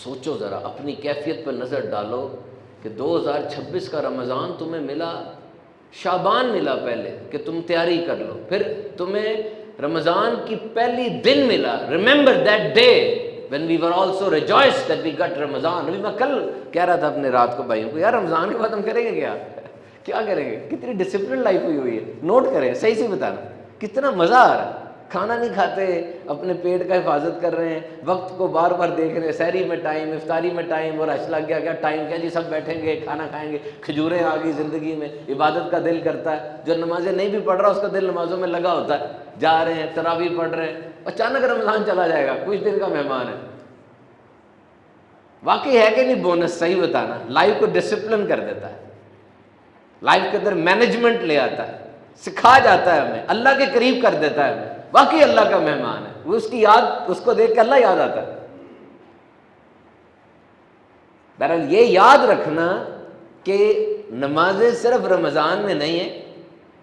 سوچو ذرا، اپنی کیفیت پر نظر ڈالو کہ 2026 کا رمضان تمہیں ملا، شعبان ملا پہلے کہ تم تیاری کر لو، پھر تمہیں رمضان کی پہلی دن ملا. Remember that day when we were also rejoiced that we got رمضان. ابھی میں کل کہہ رہا تھا اپنے رات کو بھائیوں کو، یار رمضان کے بعد ہم کریں گے کیا کریں گے؟ کتنی ڈسپلن لائف ہوئی ہے. نوٹ کریں، صحیح سے بتانا کتنا مزہ آ رہا ہے. کھانا نہیں کھاتے، اپنے پیٹ کا حفاظت کر رہے ہیں، وقت کو بار بار دیکھ رہے ہیں، سحری میں ٹائم، افطاری میں ٹائم، اور حج لگ گیا کیا ٹائم کیا جی، سب بیٹھیں گے کھانا کھائیں گے، کھجوریں آ گئی زندگی میں، عبادت کا دل کرتا ہے. جو نمازیں نہیں بھی پڑھ رہا اس کا دل نمازوں میں لگا ہوتا ہے، جا رہے ہیں تراویح پڑھ رہے ہیں. اچانک رمضان چلا جائے گا، کچھ دن کا مہمان ہے. واقعی ہے کہ نہیں بونس؟ صحیح بتانا. لائف کو ڈسپلن کر دیتا ہے، لائف کے اندر مینجمنٹ لے آتا ہے، سکھا جاتا ہے ہمیں، اللہ کے قریب کر دیتا ہے ہمیں. واقعی اللہ کا مہمان ہے، وہ اس کی یاد، اس کو دیکھ کے اللہ یاد آتا ہے. بہرحال یہ یاد رکھنا کہ نمازیں صرف رمضان میں نہیں ہیں،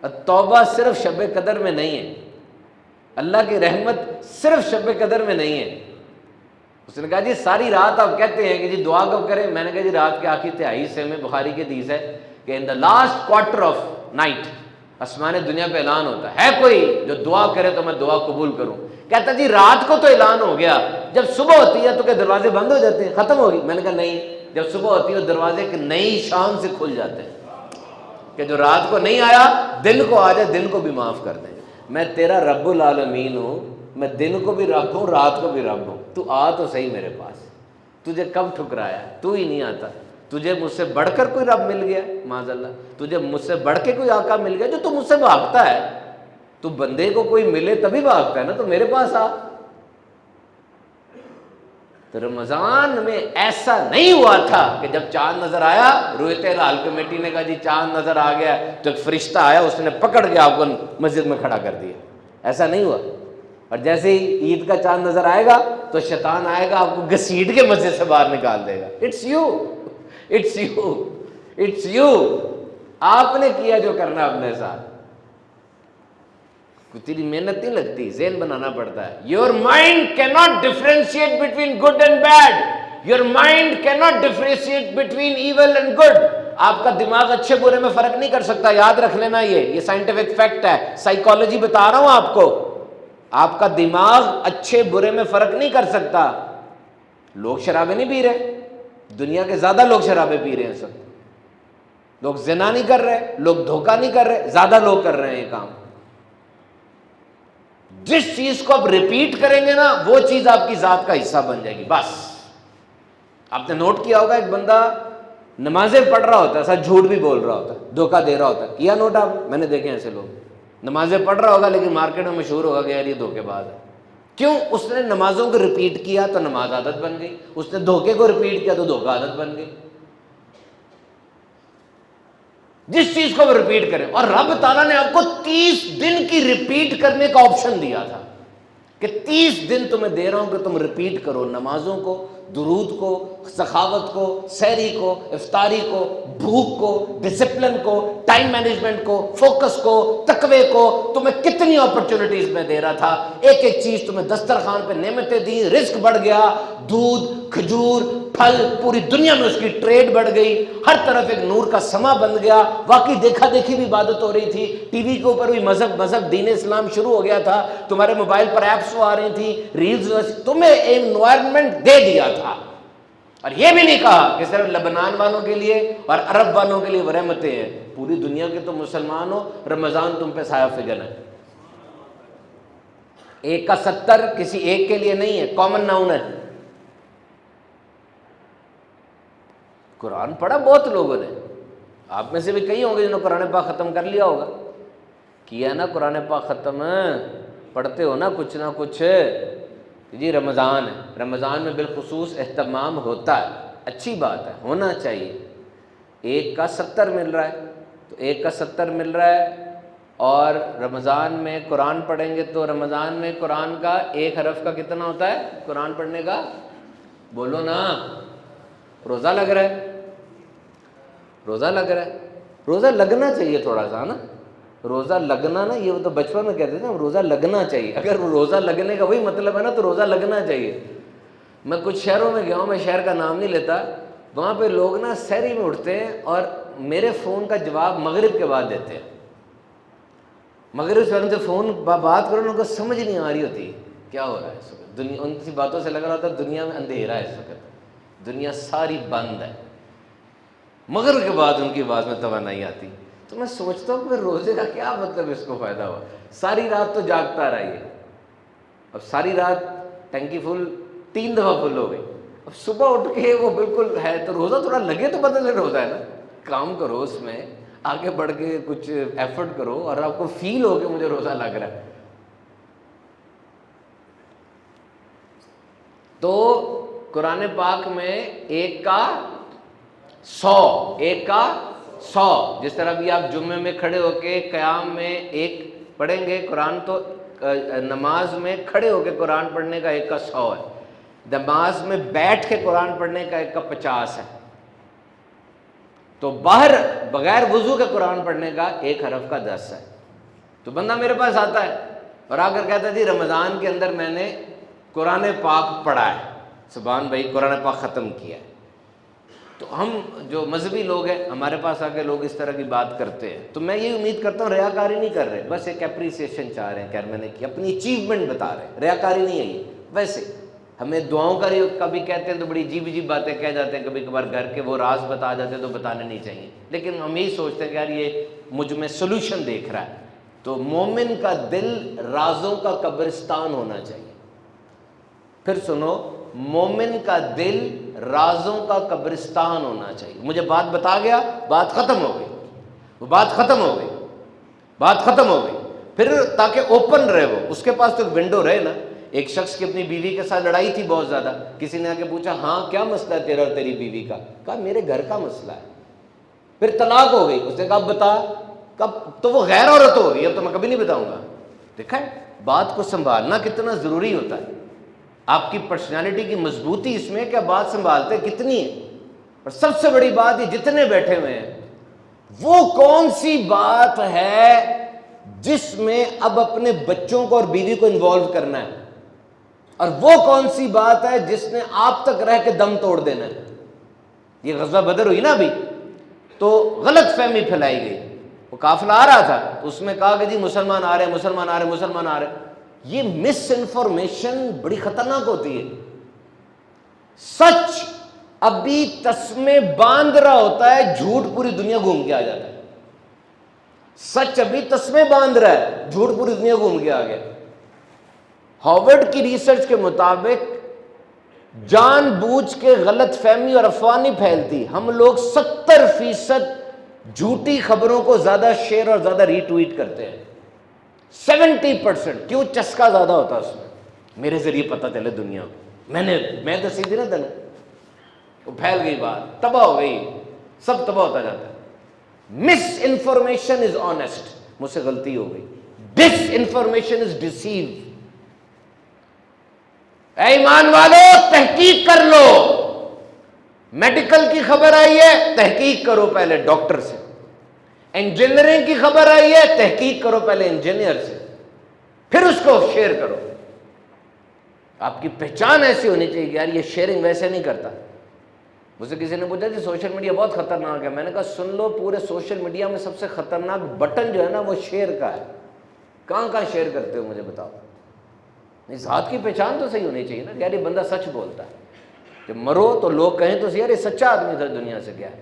اور توبہ صرف شب قدر میں نہیں ہے، اللہ کی رحمت صرف شب قدر میں نہیں ہے. اس نے کہا جی ساری رات آپ کہتے ہیں کہ جی دعا کب کریں؟ میں نے کہا جی رات کے آخری تہائی حصے میں، بخاری کی حدیث ہے کہ in the last quarter of night آسمان دنیا پہ اعلان ہوتا ہے کوئی جو دعا کرے تو میں دعا قبول کروں. کہتا جی رات کو تو اعلان ہو گیا، جب صبح ہوتی ہے تو کہ دروازے بند ہو جاتے ہیں، ختم ہو گئی؟ میں نے کہا نہیں، جب صبح ہوتی ہے دروازے ایک نئی شان سے کھل جاتے ہیں کہ جو رات کو نہیں آیا دن کو آ جائے، دن کو بھی معاف کر دیں. میں تیرا رب العالمین ہوں، میں دن کو بھی رب ہوں، رات کو بھی رب ہوں. تو آ تو صحیح میرے پاس. تجھے کب ٹھکرایا؟ تو ہی نہیں آتا. تجھے مجھ سے بڑھ کر کوئی رب مل گیا معاذ اللہ، تجھے مجھ سے بڑھ کے کوئی آقا مل گیا جو تو مجھ سے بھاگتا ہے. تو بندے کو کوئی ملے تبھی بھاگتا ہے نا، تو میرے پاس آ. تو رمضان میں ایسا نہیں ہوا تھا کہ جب چاند نظر آیا، رویت ہلال کمیٹی نے کہا جی چاند نظر آ گیا، تو ایک فرشتہ آیا اس نے پکڑ کے آپ کو مسجد میں کھڑا کر دیا. ایسا نہیں ہوا. اور جیسے ہی عید کا چاند نظر آئے گا تو شیطان آئے گا آپ کو گھسیٹ کے مسجد سے باہر نکال دے گا. It's you, it's you, it's you. آپ نے کیا جو کرنا اپنے ساتھ. تیری محنت نہیں لگتی، ذہن بنانا پڑتا ہے. یور مائنڈ کی not differentiate between good and bad. Your mind کی not differentiate between evil and good. آپ کا دماغ اچھے برے میں فرق نہیں کر سکتا. یاد رکھ لینا، یہ سائنٹیفک فیکٹ ہے، سائیکالوجی بتا رہا ہوں آپ کو. آپ کا دماغ اچھے برے میں فرق نہیں کر سکتا. لوگ شرابیں نہیں پی رہے، دنیا کے زیادہ لوگ شرابیں پی رہے ہیں. سب لوگ زنا نہیں کر رہے، لوگ دھوکہ نہیں کر رہے، زیادہ لوگ کر رہے ہیں یہ کام. جس چیز کو آپ ریپیٹ کریں گے نا وہ چیز آپ کی ذات کا حصہ بن جائے گی. بس آپ نے نوٹ کیا ہوگا، ایک بندہ نمازیں پڑھ رہا ہوتا ہے، ساتھ جھوٹ بھی بول رہا ہوتا ہے، دھوکہ دے رہا ہوتا ہے. کیا نوٹ آپ؟ میں نے دیکھے ایسے لوگ نمازیں پڑھ رہا ہوگا لیکن مارکیٹ میں مشہور ہوگا کہ یار یہ دھوکے باز ہے. کیوں؟ اس نے نمازوں کو ریپیٹ کیا تو نماز عادت بن گئی، اس نے دھوکے کو ریپیٹ کیا تو دھوکہ عادت بن گئی. جس چیز کو وہ ریپیٹ کریں. اور رب تعالیٰ نے آپ کو 30 دن کی ریپیٹ کرنے کا آپشن دیا تھا کہ 30 دن تمہیں دے رہا ہوں کہ تم ریپیٹ کرو نمازوں کو، درود کو، سخاوت کو، سحری کو، افطاری کو، بھوک کو، ڈسپلن کو، ٹائم مینجمنٹ کو، فوکس کو، تقوی کو. تمہیں کتنی اپرچونٹیز میں دے رہا تھا، ایک ایک چیز تمہیں دسترخوان پہ نعمتیں دی، رزق بڑھ گیا، دودھ، کھجور، پھل، پوری دنیا میں اس کی ٹریڈ بڑھ گئی، ہر طرف ایک نور کا سما بن گیا. واقعی دیکھا دیکھی بھی عبادت ہو رہی تھی، ٹی وی کے اوپر بھی مذہب دین اسلام شروع ہو گیا تھا، تمہارے موبائل پر ایپس آ رہی تھی، ریلز. تمہیں انوائرمنٹ دے دیا تھا. اور یہ بھی نہیں کہا کہ صرف لبنان والوں کے لیے اور عرب والوں کے لیے وہ رحمتیں ہیں، پوری دنیا کے تم مسلمان ہو، رمضان تم پہ سایہ فگن ہے. 1 کا 70 کسی ایک کے لیے نہیں ہے، کامن ناؤن ہے. قرآن پڑھا بہت لوگوں نے، آپ میں سے بھی کئی ہوں گے جنہوں نے قرآن پاک ختم کر لیا ہوگا. کیا نا قرآن پاک ختم، پڑھتے ہو نا کچھ جی رمضان ہے، رمضان میں بالخصوص اہتمام ہوتا ہے، اچھی بات ہے، ہونا چاہیے. 1 کا 70 مل رہا ہے تو 1 کا 70 مل رہا ہے. اور رمضان میں قرآن پڑھیں گے تو رمضان میں قرآن کا 1 حرف کا کتنا ہوتا ہے قرآن پڑھنے کا؟ بولو نا. روزہ لگ رہا ہے، روزہ لگ رہا ہے، روزہ لگنا چاہیے تھوڑا سا نا. روزہ لگنا نا، یہ تو بچپن میں کہتے تھے روزہ لگنا چاہیے. اگر روزہ لگنے کا وہی مطلب ہے نا تو روزہ لگنا چاہیے. میں کچھ شہروں میں گیا ہوں، میں شہر کا نام نہیں لیتا، وہاں پہ لوگ نا سحری میں اٹھتے ہیں اور میرے فون کا جواب مغرب کے بعد دیتے ہیں۔ مغرب سے ان سے فون بات کرو، ان کو سمجھ نہیں آ رہی ہوتی کیا ہو رہا ہے اس وقت دنیا، ان کی باتوں سے لگ رہا ہوتا ہے دنیا میں اندھیرا ہے، اس وقت دنیا ساری بند ہے۔ مغرب کے بعد ان کی آواز میں توانائی آتی، تو میں سوچتا ہوں کہ روزے کا کیا مطلب، اس کو فائدہ ہوا؟ ساری رات تو جاگتا رہا یہ، اب ساری رات ٹنکی فل 3 دفعہ فل ہو گئی، اب صبح اٹھ کے وہ بالکل ہے، تو روزہ تھوڑا لگے تو بدل روزہ ہے نا، کام کرو اس میں آگے بڑھ کے کچھ ایفرٹ کرو اور آپ کو فیل ہو کہ مجھے روزہ لگ رہا ہے۔ تو قرآن پاک میں 1 کا 100، 1 کا 100، جس طرح بھی آپ جمعے میں کھڑے ہو کے قیام میں 1 پڑھیں گے قرآن، تو نماز میں کھڑے ہو کے قرآن پڑھنے کا 1 کا 100 ہے، نماز میں بیٹھ کے قرآن پڑھنے کا 1 کا 50 ہے، تو باہر بغیر وضو کے قرآن پڑھنے کا 1 حرف کا 10 ہے۔ تو بندہ میرے پاس آتا ہے اور آ کر کہتا ہے جی رمضان کے اندر میں نے قرآن پاک پڑھا ہے، سبحان بھائی قرآن پاک ختم کیا ہے۔ تو ہم جو مذہبی لوگ ہیں، ہمارے پاس آ کے لوگ اس طرح کی بات کرتے ہیں، تو میں یہ امید کرتا ہوں ریاکاری نہیں کر رہے، بس ایک اپریسیشن چاہ رہے ہیں کہ میں نے کی، اپنی اچیومنٹ بتا رہے ہیں، ریاکاری نہیں ہے یہ۔ ویسے ہمیں دعاؤں کا کبھی کہتے ہیں تو بڑی عجیب عجیب باتیں کہہ جاتے ہیں، کبھی کبھار گھر کے وہ راز بتا جاتے ہیں تو بتانے نہیں چاہیے، لیکن ہم یہی سوچتے ہیں کہ یار یہ مجھ میں سولوشن دیکھ رہا ہے۔ تو مومن کا دل رازوں کا قبرستان ہونا چاہیے۔ پھر سنو، مومن کا دل رازوں کا قبرستان ہونا چاہیے۔ مجھے بات بتا گیا، بات ختم ہو گئی، وہ بات ختم ہو گئی، بات ختم ہو گئی۔ پھر تاکہ اوپن رہے، وہ اس کے پاس تو ایک ونڈو رہے نا۔ ایک شخص کی اپنی بیوی کے ساتھ لڑائی تھی بہت زیادہ، کسی نے آ کے پوچھا ہاں کیا مسئلہ ہے تیرا اور تیری بیوی کا؟ کہا میرے گھر کا مسئلہ ہے۔ پھر طلاق ہو گئی، اس نے کہا بتا، کب؟ تو وہ غیر عورت ہو رہی ہے، اب تو میں کبھی نہیں بتاؤں گا۔ دیکھا ہے بات کو سنبھالنا کتنا ضروری ہوتا ہے، آپ کی پرسنالٹی کی مضبوطی اس میں کہ بات سنبھالتے کتنی ہے۔ اور سب سے بڑی بات یہ جتنے بیٹھے ہوئے ہیں، وہ کون سی بات ہے جس میں اب اپنے بچوں کو اور بیوی کو انوالو کرنا ہے، اور وہ کون سی بات ہے جس نے آپ تک رہ کے دم توڑ دینا ہے؟ یہ غزوہ بدر ہوئی نا ابھی، تو غلط فہمی پھیلائی گئی، وہ قافلہ آ رہا تھا تو اس میں کہا کہ جی مسلمان آ رہے ہیں، مسلمان آ رہے ہیں، مسلمان آ رہے ہیں۔ یہ مس انفارمیشن بڑی خطرناک ہوتی ہے۔ سچ ابھی تسمے باندھ رہا ہوتا ہے، جھوٹ پوری دنیا گھوم کے آ جاتا ہے۔ سچ ابھی تسمے باندھ رہا ہے، جھوٹ پوری دنیا گھوم کے آ گیا۔ ہارورڈ کی ریسرچ کے مطابق جان بوجھ کے غلط فہمی اور افواہ نہیں پھیلتی، ہم لوگ 70% جھوٹی خبروں کو زیادہ شیئر اور زیادہ ری ٹویٹ کرتے ہیں۔ 70%، کیوں؟ چسکا زیادہ ہوتا ہے اس میں، میرے ذریعے پتہ چلے دنیا کو، میں دسی تھی نا تینوں، وہ پھیل گئی، بات تباہ ہو گئی، سب تباہ ہوتا جاتا ہے۔ مس انفارمیشن از آنیسٹ، مجھ سے غلطی ہو گئی۔ ڈس انفارمیشن از ڈیسیو۔ اے ایمان والو تحقیق کر لو، میڈیکل کی خبر آئی ہے تحقیق کرو پہلے ڈاکٹر سے، انجینئرنگ کی خبر آئی ہے تحقیق کرو پہلے انجینئر سے، پھر اس کو شیئر کرو۔ آپ کی پہچان ایسی ہونی چاہیے کہ یار یہ شیئرنگ ویسے نہیں کرتا۔ مجھ سے کسی نے پوچھا کہ سوشل میڈیا بہت خطرناک ہے، میں نے کہا سن لو، پورے سوشل میڈیا میں سب سے خطرناک بٹن جو ہے نا وہ شیئر کا ہے۔ کہاں کہاں شیئر کرتے ہو مجھے بتاؤ؟ اس ذات کی پہچان تو صحیح ہونی چاہیے نا، یار یہ بندہ سچ بولتا ہے، جب مرو تو لوگ کہیں تو یار یہ سچا آدمی تھا، دنیا سے گیا ہے۔